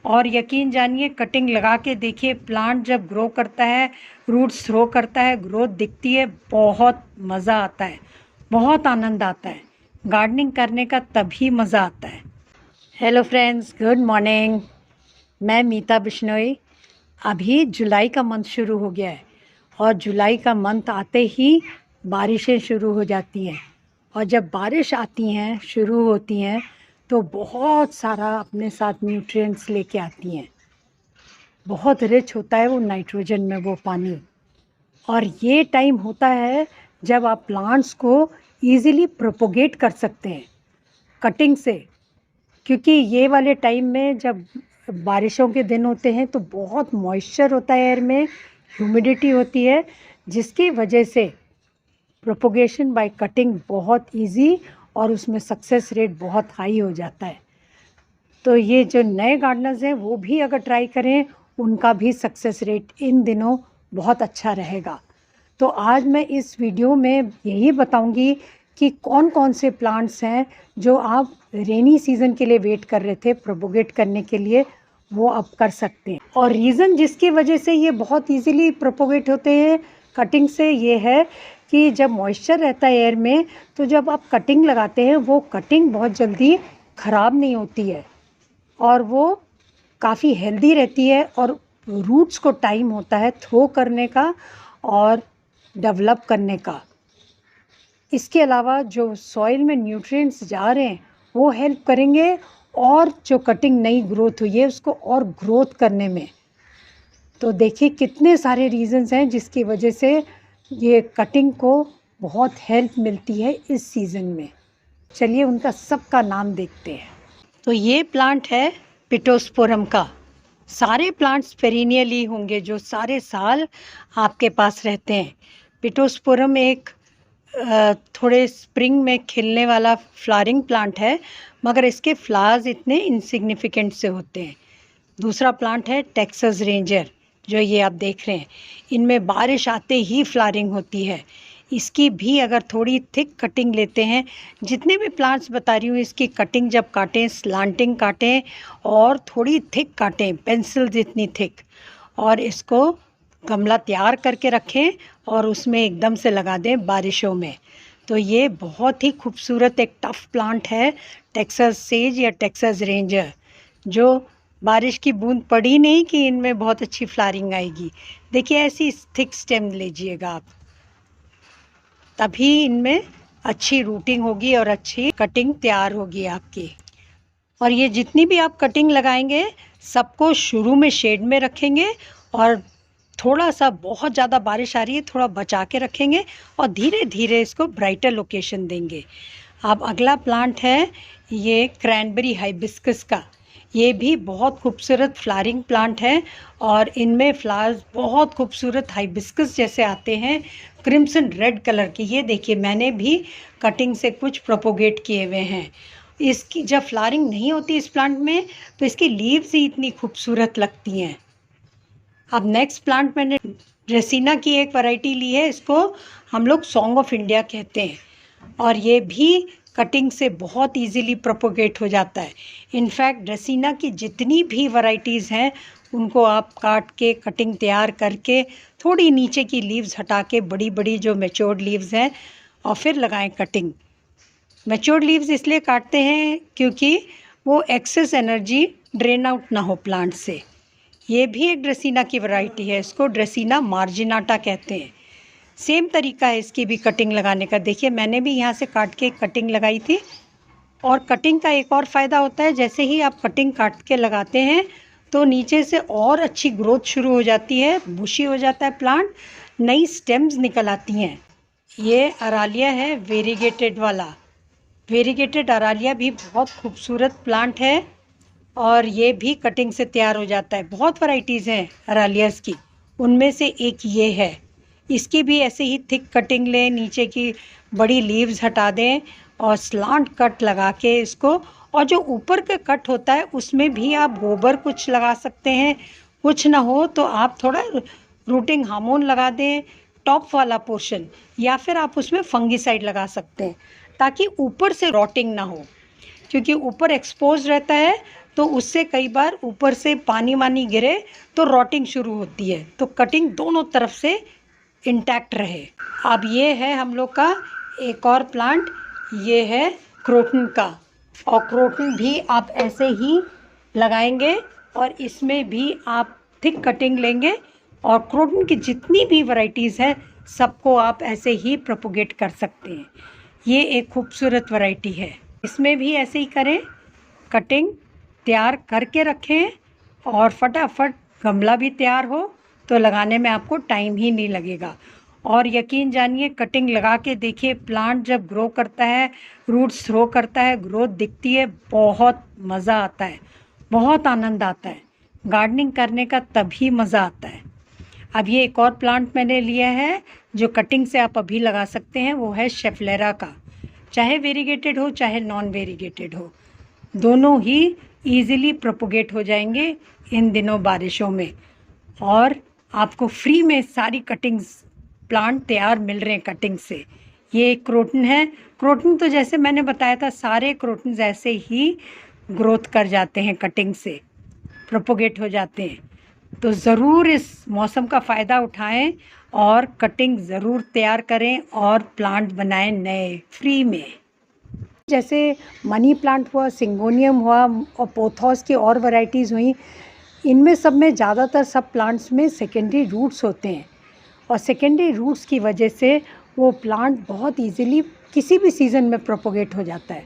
और यकीन जानिए कटिंग लगा के देखिए, प्लांट जब ग्रो करता है, रूट्स थ्रो करता है, ग्रोथ दिखती है, बहुत मज़ा आता है, बहुत आनंद आता है। गार्डनिंग करने का तभी मज़ा आता है। Hello friends, good morning. मैं मीता बिश्नोई। अभी जुलाई का मंथ शुरू हो गया है और जुलाई का मंथ आते ही बारिशें शुरू हो जाती हैं। और जब बारिश आती हैं, शुरू होती हैं, तो बहुत सारा अपने साथ न्यूट्रिएंट्स लेके आती हैं। बहुत रिच होता है वो नाइट्रोजन में वो पानी। और ये टाइम होता है जब आप प्लांट्स को ईज़िली प्रोपोगेट कर सकते हैं कटिंग से, क्योंकि ये वाले टाइम में जब बारिशों के दिन होते हैं तो बहुत मॉइस्चर होता है एयर में, ह्यूमिडिटी होती है, जिसकी वजह से प्रोपोगेशन बाय कटिंग बहुत इजी और उसमें सक्सेस रेट बहुत हाई हो जाता है। तो ये जो नए गार्डनर्स हैं वो भी अगर ट्राई करें, उनका भी सक्सेस रेट इन दिनों बहुत अच्छा रहेगा। तो आज मैं इस वीडियो में यही बताऊंगी कि कौन कौन से प्लांट्स हैं जो आप रेनी सीज़न के लिए वेट कर रहे थे प्रोपोगेट करने के लिए, वो अब कर सकते हैं। और रीज़न जिसकी वजह से ये बहुत इजीली प्रोपोगेट होते हैं कटिंग से ये है कि जब मॉइस्चर रहता है एयर में, तो जब आप कटिंग लगाते हैं वो कटिंग बहुत जल्दी ख़राब नहीं होती है और वो काफ़ी हेल्दी रहती है और रूट्स को टाइम होता है थ्रो करने का और डेवलप करने का। इसके अलावा जो सॉइल में न्यूट्रिएंट्स जा रहे हैं वो हेल्प करेंगे और जो कटिंग नई ग्रोथ हुई है उसको और ग्रोथ करने में। तो देखिए कितने सारे रीज़न्स हैं जिसकी वजह से ये कटिंग को बहुत हेल्प मिलती है इस सीज़न में। चलिए उनका सबका नाम देखते हैं। तो ये प्लांट है पिटोस्पोरम का। सारे प्लांट्स पेरिनियल ही होंगे जो सारे साल आपके पास रहते हैं। पिटोस्पोरम एक थोड़े स्प्रिंग में खिलने वाला फ्लावरिंग प्लांट है, मगर इसके फ्लावर्स इतने इनसिग्निफिकेंट से होते हैं। दूसरा प्लांट है टेक्सास रेंजर, जो ये आप देख रहे हैं। इनमें बारिश आते ही फ्लावरिंग होती है। इसकी भी अगर थोड़ी थिक कटिंग लेते हैं, जितने भी प्लांट्स बता रही हूँ इसकी कटिंग जब काटें, स्लांटिंग काटें और थोड़ी थिक काटें, पेंसिल जितनी थिक, और इसको गमला तैयार करके रखें और उसमें एकदम से लगा दें बारिशों में। तो ये बहुत ही खूबसूरत एक टफ़ प्लांट है, टेक्सास सेज या टेक्सास रेंजर, जो बारिश की बूंद पड़ी नहीं कि इनमें बहुत अच्छी फ्लावरिंग आएगी। देखिए ऐसी थिक स्टेम लीजिएगा आप, तभी इनमें अच्छी रूटिंग होगी और अच्छी कटिंग तैयार होगी आपकी। और ये जितनी भी आप कटिंग लगाएंगे सबको शुरू में शेड में रखेंगे और थोड़ा सा, बहुत ज़्यादा बारिश आ रही है थोड़ा बचा के रखेंगे और धीरे धीरे इसको ब्राइटर लोकेशन देंगे। अब अगला प्लांट है ये क्रैनबेरी हाइबिस्कस का। ये भी बहुत खूबसूरत फ्लावरिंग प्लांट है और इनमें फ्लावर्स बहुत खूबसूरत हाइबिस्कस जैसे आते हैं, क्रिम्सन रेड कलर की। ये देखिए मैंने भी कटिंग से कुछ प्रोपोगेट किए हुए हैं। इसकी जब फ्लावरिंग नहीं होती इस प्लांट में तो इसकी लीव्स ही इतनी खूबसूरत लगती हैं। अब नेक्स्ट प्लांट मैंने ड्रेसिना की एक वैरायटी ली है, इसको हम लोग सॉन्ग ऑफ इंडिया कहते हैं, और ये भी कटिंग से बहुत इजीली प्रोपोगेट हो जाता है। इनफैक्ट ड्रेसिना की जितनी भी वैरायटीज़ हैं उनको आप काट के कटिंग तैयार करके थोड़ी नीचे की लीव्स हटा के बड़ी बड़ी जो मैच्योर्ड लीव्स हैं और फिर लगाएं कटिंग। मैच्योर्ड लीव्स इसलिए काटते हैं क्योंकि वो एक्सेस एनर्जी ड्रेन आउट ना हो प्लांट से। ये भी एक ड्रेसिना की वैरायटी है, इसको ड्रेसिना मार्जिनाटा कहते हैं। सेम तरीका है इसकी भी कटिंग लगाने का। देखिए मैंने भी यहाँ से काट के कटिंग लगाई थी। और कटिंग का एक और फ़ायदा होता है, जैसे ही आप कटिंग काट के लगाते हैं तो नीचे से और अच्छी ग्रोथ शुरू हो जाती है, बुशी हो जाता है प्लांट, नई स्टेम्स निकल आती हैं। ये अरालिया है वेरीगेटेड वाला। वेरीगेटेड अरालिया भी बहुत खूबसूरत प्लांट है और ये भी कटिंग से तैयार हो जाता है। बहुत वैरायटीज़ हैं अरालियास की, उनमें से एक ये है। इसकी भी ऐसे ही थिक कटिंग लें, नीचे की बड़ी लीव्स हटा दें और स्लांट कट लगा के इसको, और जो ऊपर का कट होता है उसमें भी आप गोबर कुछ लगा सकते हैं। कुछ ना हो तो आप थोड़ा रूटिंग हार्मोन लगा दें टॉप वाला पोर्शन, या फिर आप उसमें फंगीसाइड लगा सकते हैं ताकि ऊपर से रॉटिंग ना हो, क्योंकि ऊपर एक्सपोज रहता है तो उससे कई बार ऊपर से पानी वानी गिरे तो रॉटिंग शुरू होती है, तो कटिंग दोनों तरफ से इंटैक्ट रहे। अब ये है हम लोग का एक और प्लांट, ये है क्रोटन का, और क्रोटन भी आप ऐसे ही लगाएंगे और इसमें भी आप थिक कटिंग लेंगे और क्रोटन की जितनी भी वैरायटीज़ है सबको आप ऐसे ही प्रोपोगेट कर सकते हैं। ये एक खूबसूरत वैरायटी है, इसमें भी ऐसे ही करें, कटिंग तैयार करके रखें और फटाफट गमला भी तैयार हो तो लगाने में आपको टाइम ही नहीं लगेगा। और यकीन जानिए, कटिंग लगा के देखिए, प्लांट जब ग्रो करता है, रूट्स थ्रो करता है, ग्रोथ दिखती है, बहुत मज़ा आता है, बहुत आनंद आता है। गार्डनिंग करने का तभी मज़ा आता है। अब ये एक और प्लांट मैंने लिया है जो कटिंग से आप अभी लगा सकते हैं, वो है शेफलेरा का। चाहे वेरीगेटेड हो चाहे नॉन वेरीगेटेड हो, दोनों ही ईज़िली प्रोपोगेट हो जाएंगे इन दिनों बारिशों में। और आपको फ्री में सारी कटिंग्स प्लांट तैयार मिल रहे हैं कटिंग से। ये एक क्रोटन है। क्रोटन तो जैसे मैंने बताया था, सारे क्रोटन्स ऐसे ही ग्रोथ कर जाते हैं, कटिंग से प्रोपोगेट हो जाते हैं। तो ज़रूर इस मौसम का फ़ायदा उठाएं और कटिंग ज़रूर तैयार करें और प्लांट बनाएं नए फ्री में। जैसे मनी प्लांट हुआ, सिंगोनियम हुआ और पोथॉस की और वैरायटीज़ हुई, इनमें सब में ज़्यादातर सब प्लांट्स में सेकेंडरी रूट्स होते हैं और सेकेंडरी रूट्स की वजह से वो प्लांट बहुत इजीली किसी भी सीज़न में प्रोपोगेट हो जाता है।